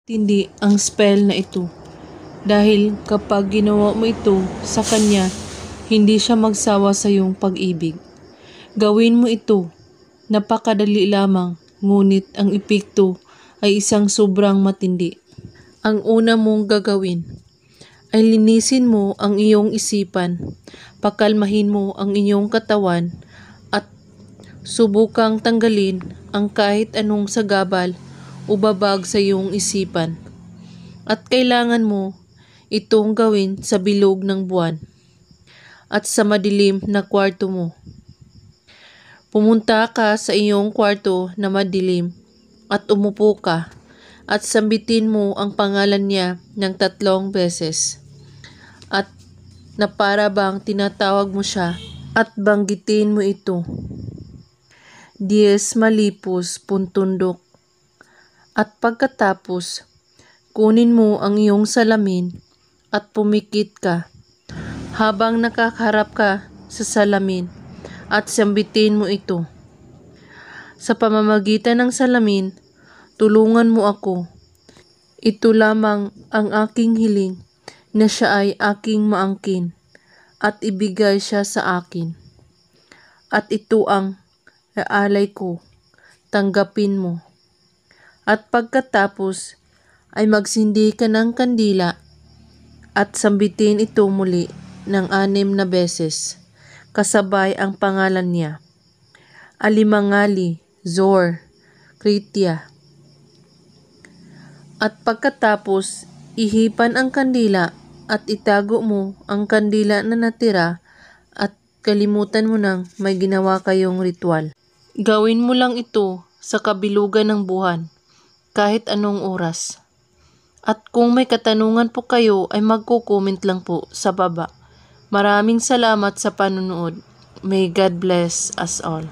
Tindi ang spell na ito. Dahil kapag ginawa mo ito sa kanya, hindi siya magsawa sa iyong pag-ibig. Gawin mo ito. Napakadali lamang, ngunit ang epekto ay isang sobrang matindi. Ang una mong gagawin ay linisin mo ang iyong isipan, pakalmahin mo ang iyong katawan, at subukang tanggalin ang kahit anong sagabal o babag sa iyong isipan. At kailangan mo itong gawin sa bilog ng buwan at sa madilim na kwarto mo. Pumunta ka sa iyong kwarto na madilim at umupo ka at sambitin mo ang pangalan niya ng 3 beses. At na para bang tinatawag mo siya at banggitin mo ito. Diez malipos puntundok. At pagkatapos, kunin mo ang iyong salamin at pumikit ka habang nakakaharap ka sa salamin at sambitin mo ito. Sa pamamagitan ng salamin, tulungan mo ako. Ito lamang ang aking hiling, na siya ay aking maangkin at ibigay siya sa akin. At ito ang aalay ko, tanggapin mo. At pagkatapos ay magsindi ka ng kandila at sambitin ito muli ng 6 na beses, kasabay ang pangalan niya. Alimangali, Zor, Kritya. At pagkatapos, ihipan ang kandila at itago mo ang kandila na natira at kalimutan mo nang may ginawa kayong ritual. Gawin mo lang ito sa kabilugan ng buwan, kahit anong oras. At kung may katanungan po kayo ay magko-comment lang po sa baba. Maraming salamat sa panonood. May God bless us all.